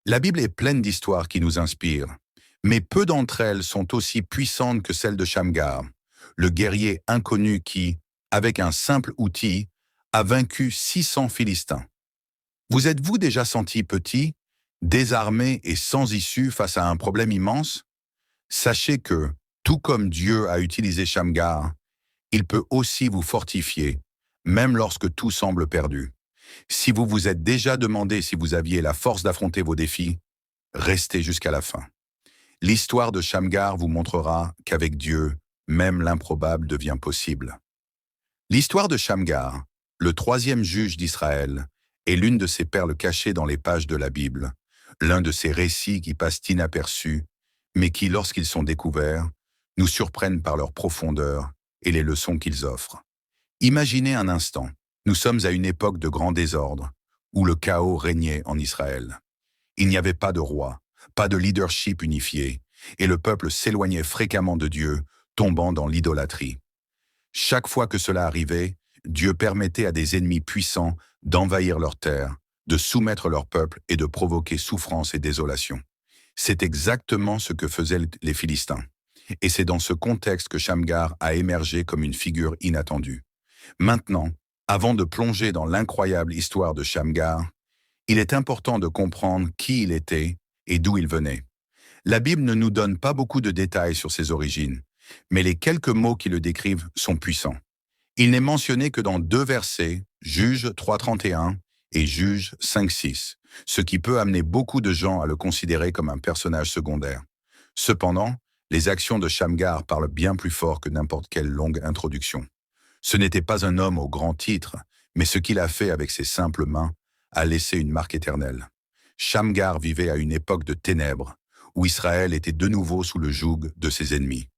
La Bible est pleine d'histoires qui nous inspirent, mais peu d'entre elles sont aussi puissantes que celle de Shamgar, le guerrier inconnu qui, avec un simple outil, a vaincu 600 Philistins. Vous êtes-vous déjà senti petit, désarmé et sans issue face à un problème immense? Sachez que, tout comme Dieu a utilisé Shamgar, il peut aussi vous fortifier, même lorsque tout semble perdu. Si vous vous êtes déjà demandé si vous aviez la force d'affronter vos défis, restez jusqu'à la fin. L'histoire de Shamgar vous montrera qu'avec Dieu, même l'improbable devient possible. L'histoire de Shamgar, le troisième juge d'Israël, est l'une de ces perles cachées dans les pages de la Bible, l'un de ces récits qui passent inaperçus, mais qui, lorsqu'ils sont découverts, nous surprennent par leur profondeur et les leçons qu'ils offrent. Imaginez un instant, nous sommes à une époque de grand désordre, où le chaos régnait en Israël. Il n'y avait pas de roi, pas de leadership unifié, et le peuple s'éloignait fréquemment de Dieu, tombant dans l'idolâtrie. Chaque fois que cela arrivait, Dieu permettait à des ennemis puissants d'envahir leur terre, de soumettre leur peuple et de provoquer souffrance et désolation. C'est exactement ce que faisaient les Philistins. Et c'est dans ce contexte que Shamgar a émergé comme une figure inattendue. Maintenant, avant de plonger dans l'incroyable histoire de Shamgar, il est important de comprendre qui il était et d'où il venait. La Bible ne nous donne pas beaucoup de détails sur ses origines, mais les quelques mots qui le décrivent sont puissants. Il n'est mentionné que dans deux versets, Juges 3.31 et Juges 5.6, ce qui peut amener beaucoup de gens à le considérer comme un personnage secondaire. Cependant, les actions de Shamgar parlent bien plus fort que n'importe quelle longue introduction. Ce n'était pas un homme au grand titre, mais ce qu'il a fait avec ses simples mains a laissé une marque éternelle. Shamgar vivait à une époque de ténèbres, où Israël était de nouveau sous le joug de ses ennemis.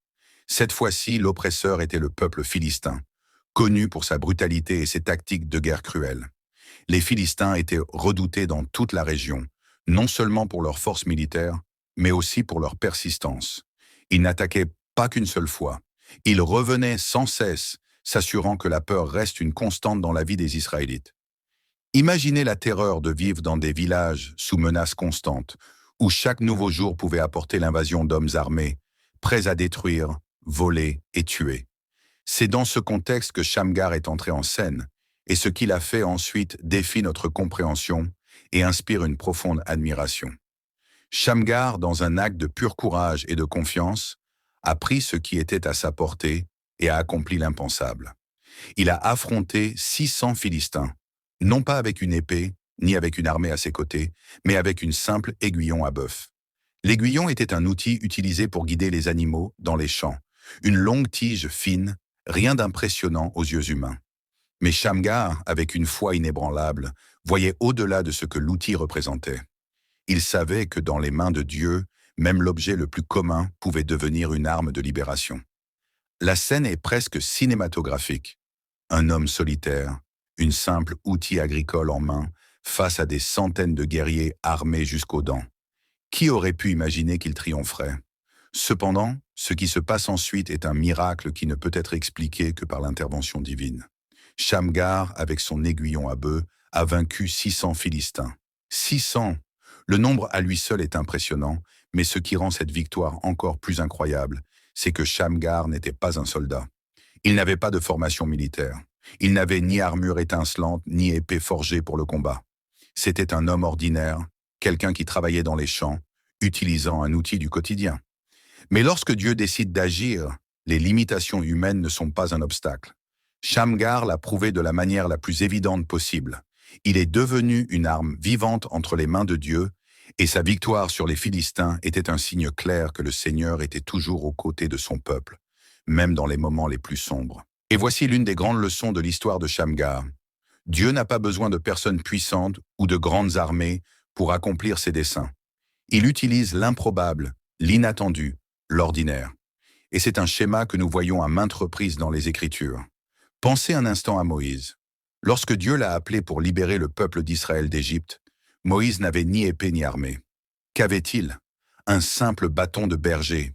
Cette fois-ci, l'oppresseur était le peuple philistin, connu pour sa brutalité et ses tactiques de guerre cruelles. Les Philistins étaient redoutés dans toute la région, non seulement pour leur force militaire, mais aussi pour leur persistance. Ils n'attaquaient pas qu'une seule fois. Ils revenaient sans cesse, s'assurant que la peur reste une constante dans la vie des Israélites. Imaginez la terreur de vivre dans des villages sous menace constante, où chaque nouveau jour pouvait apporter l'invasion d'hommes armés, prêts à détruire, voler et tuer. C'est dans ce contexte que Shamgar est entré en scène, et ce qu'il a fait ensuite défie notre compréhension et inspire une profonde admiration. Shamgar, dans un acte de pur courage et de confiance, a pris ce qui était à sa portée et a accompli l'impensable. Il a affronté 600 Philistins, non pas avec une épée, ni avec une armée à ses côtés, mais avec une simple aiguillon à bœuf. L'aiguillon était un outil utilisé pour guider les animaux dans les champs, une longue tige fine, rien d'impressionnant aux yeux humains. Mais Shamgar, avec une foi inébranlable, voyait au-delà de ce que l'outil représentait. Il savait que dans les mains de Dieu, même l'objet le plus commun pouvait devenir une arme de libération. La scène est presque cinématographique. Un homme solitaire, une simple outil agricole en main, face à des centaines de guerriers armés jusqu'aux dents. Qui aurait pu imaginer qu'il triompherait? Cependant, ce qui se passe ensuite est un miracle qui ne peut être expliqué que par l'intervention divine. Shamgar, avec son aiguillon à bœuf, a vaincu 600 Philistins. 600! Le nombre à lui seul est impressionnant, mais ce qui rend cette victoire encore plus incroyable, c'est que Shamgar n'était pas un soldat. Il n'avait pas de formation militaire. Il n'avait ni armure étincelante, ni épée forgée pour le combat. C'était un homme ordinaire, quelqu'un qui travaillait dans les champs, utilisant un outil du quotidien. Mais lorsque Dieu décide d'agir, les limitations humaines ne sont pas un obstacle. Shamgar l'a prouvé de la manière la plus évidente possible. Il est devenu une arme vivante entre les mains de Dieu, et sa victoire sur les Philistins était un signe clair que le Seigneur était toujours aux côtés de son peuple, même dans les moments les plus sombres. Et voici l'une des grandes leçons de l'histoire de Shamgar. Dieu n'a pas besoin de personnes puissantes ou de grandes armées pour accomplir ses desseins. Il utilise l'improbable, l'inattendu, l'ordinaire. Et c'est un schéma que nous voyons à maintes reprises dans les Écritures. Pensez un instant à Moïse. Lorsque Dieu l'a appelé pour libérer le peuple d'Israël d'Égypte, Moïse n'avait ni épée ni armée. Qu'avait-il? Un simple bâton de berger.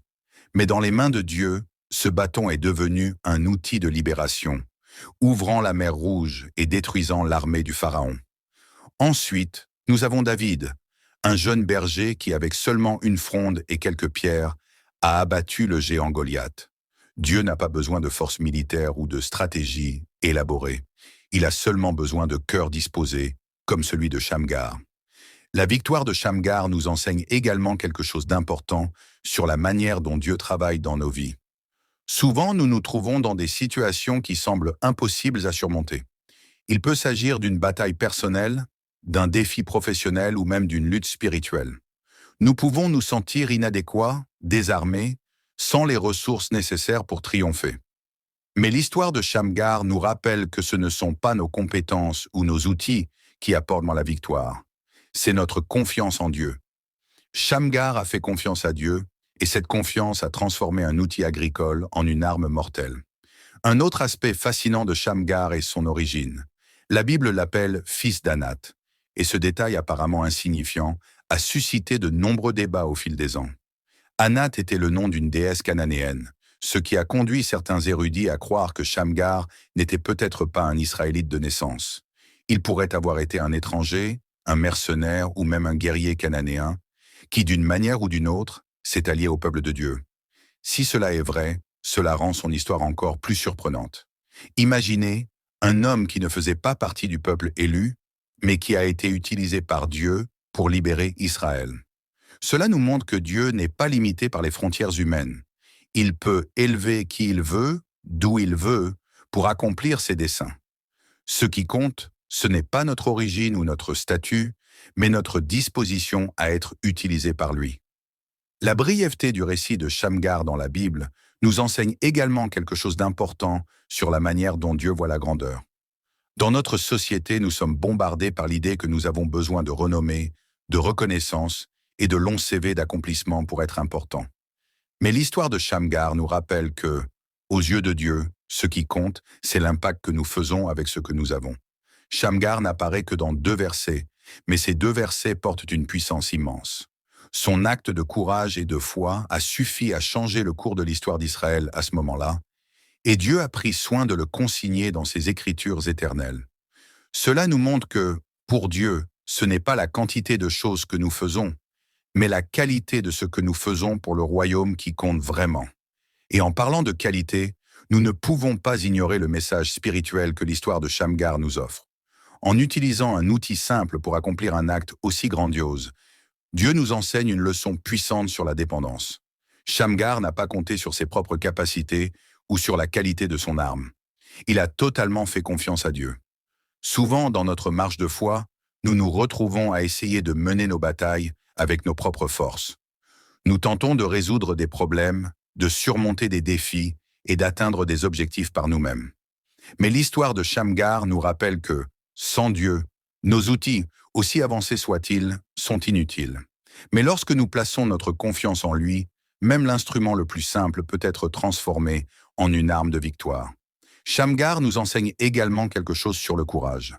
Mais dans les mains de Dieu, ce bâton est devenu un outil de libération, ouvrant la mer Rouge et détruisant l'armée du Pharaon. Ensuite, nous avons David, un jeune berger qui, avec seulement une fronde et quelques pierres, a abattu le géant Goliath. Dieu n'a pas besoin de forces militaires ou de stratégies élaborées. Il a seulement besoin de cœurs disposés, comme celui de Shamgar. La victoire de Shamgar nous enseigne également quelque chose d'important sur la manière dont Dieu travaille dans nos vies. Souvent, nous nous trouvons dans des situations qui semblent impossibles à surmonter. Il peut s'agir d'une bataille personnelle, d'un défi professionnel ou même d'une lutte spirituelle. Nous pouvons nous sentir inadéquats, désarmés, sans les ressources nécessaires pour triompher. Mais l'histoire de Shamgar nous rappelle que ce ne sont pas nos compétences ou nos outils qui apportent la victoire. C'est notre confiance en Dieu. Shamgar a fait confiance à Dieu, et cette confiance a transformé un outil agricole en une arme mortelle. Un autre aspect fascinant de Shamgar est son origine. La Bible l'appelle « fils d'Anath », et ce détail apparemment insignifiant a suscité de nombreux débats au fil des ans. Anath était le nom d'une déesse cananéenne, ce qui a conduit certains érudits à croire que Shamgar n'était peut-être pas un Israélite de naissance. Il pourrait avoir été un étranger, un mercenaire ou même un guerrier cananéen, qui d'une manière ou d'une autre s'est allié au peuple de Dieu. Si cela est vrai, cela rend son histoire encore plus surprenante. Imaginez un homme qui ne faisait pas partie du peuple élu, mais qui a été utilisé par Dieu pour libérer Israël. Cela nous montre que Dieu n'est pas limité par les frontières humaines. Il peut élever qui il veut, d'où il veut, pour accomplir ses desseins. Ce qui compte, ce n'est pas notre origine ou notre statut, mais notre disposition à être utilisé par lui. La brièveté du récit de Shamgar dans la Bible nous enseigne également quelque chose d'important sur la manière dont Dieu voit la grandeur. Dans notre société, nous sommes bombardés par l'idée que nous avons besoin de renommée, de reconnaissance et de longs CV d'accomplissement pour être importants. Mais l'histoire de Shamgar nous rappelle que, aux yeux de Dieu, ce qui compte, c'est l'impact que nous faisons avec ce que nous avons. Shamgar n'apparaît que dans 2 versets, mais ces 2 versets portent une puissance immense. Son acte de courage et de foi a suffi à changer le cours de l'histoire d'Israël à ce moment-là, et Dieu a pris soin de le consigner dans ses Écritures éternelles. Cela nous montre que, pour Dieu, ce n'est pas la quantité de choses que nous faisons, mais la qualité de ce que nous faisons pour le royaume qui compte vraiment. Et en parlant de qualité, nous ne pouvons pas ignorer le message spirituel que l'histoire de Shamgar nous offre. En utilisant un outil simple pour accomplir un acte aussi grandiose, Dieu nous enseigne une leçon puissante sur la dépendance. Shamgar n'a pas compté sur ses propres capacités ou sur la qualité de son arme. Il a totalement fait confiance à Dieu. Souvent, dans notre marche de foi, nous nous retrouvons à essayer de mener nos batailles avec nos propres forces. Nous tentons de résoudre des problèmes, de surmonter des défis et d'atteindre des objectifs par nous-mêmes. Mais l'histoire de Shamgar nous rappelle que, sans Dieu, nos outils, aussi avancés soient-ils, sont inutiles. Mais lorsque nous plaçons notre confiance en lui, même l'instrument le plus simple peut être transformé en une arme de victoire. Shamgar nous enseigne également quelque chose sur le courage.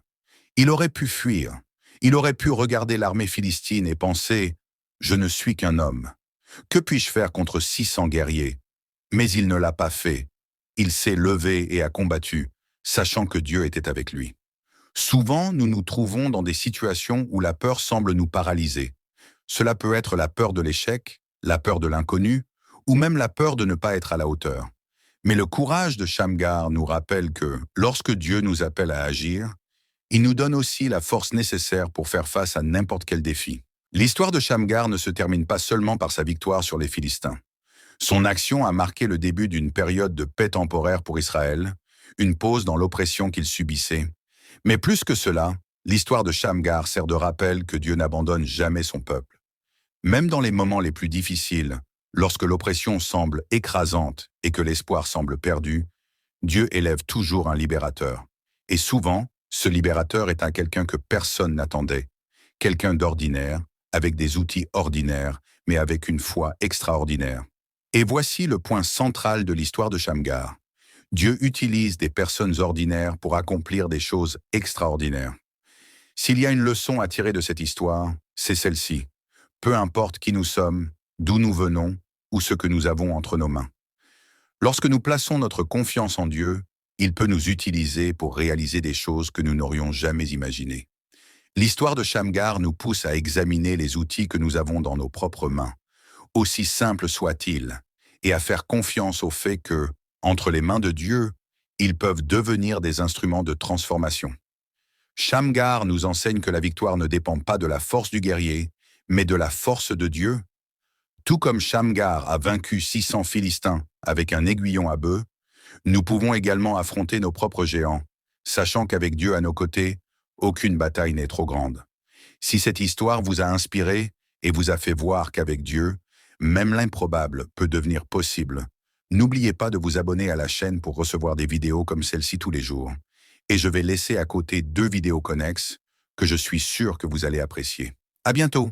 Il aurait pu fuir. Il aurait pu regarder l'armée philistine et penser « Je ne suis qu'un homme. Que puis-je faire contre 600 guerriers ?» Mais il ne l'a pas fait. Il s'est levé et a combattu, sachant que Dieu était avec lui. Souvent, nous nous trouvons dans des situations où la peur semble nous paralyser. Cela peut être la peur de l'échec, la peur de l'inconnu, ou même la peur de ne pas être à la hauteur. Mais le courage de Shamgar nous rappelle que, lorsque Dieu nous appelle à agir, il nous donne aussi la force nécessaire pour faire face à n'importe quel défi. L'histoire de Shamgar ne se termine pas seulement par sa victoire sur les Philistins. Son action a marqué le début d'une période de paix temporaire pour Israël, une pause dans l'oppression qu'il subissait. Mais plus que cela, l'histoire de Shamgar sert de rappel que Dieu n'abandonne jamais son peuple. Même dans les moments les plus difficiles, lorsque l'oppression semble écrasante et que l'espoir semble perdu, Dieu élève toujours un libérateur. Et souvent, ce libérateur est quelqu'un que personne n'attendait, quelqu'un d'ordinaire, avec des outils ordinaires, mais avec une foi extraordinaire. Et voici le point central de l'histoire de Shamgar. Dieu utilise des personnes ordinaires pour accomplir des choses extraordinaires. S'il y a une leçon à tirer de cette histoire, c'est celle-ci. Peu importe qui nous sommes, d'où nous venons ou ce que nous avons entre nos mains. Lorsque nous plaçons notre confiance en Dieu, il peut nous utiliser pour réaliser des choses que nous n'aurions jamais imaginées. L'histoire de Shamgar nous pousse à examiner les outils que nous avons dans nos propres mains, aussi simples soient-ils, et à faire confiance au fait que, entre les mains de Dieu, ils peuvent devenir des instruments de transformation. Shamgar nous enseigne que la victoire ne dépend pas de la force du guerrier, mais de la force de Dieu. Tout comme Shamgar a vaincu 600 Philistins avec un aiguillon à bœuf, nous pouvons également affronter nos propres géants, sachant qu'avec Dieu à nos côtés, aucune bataille n'est trop grande. Si cette histoire vous a inspiré et vous a fait voir qu'avec Dieu, même l'improbable peut devenir possible, n'oubliez pas de vous abonner à la chaîne pour recevoir des vidéos comme celle-ci tous les jours. Et je vais laisser à côté 2 vidéos connexes que je suis sûr que vous allez apprécier. À bientôt!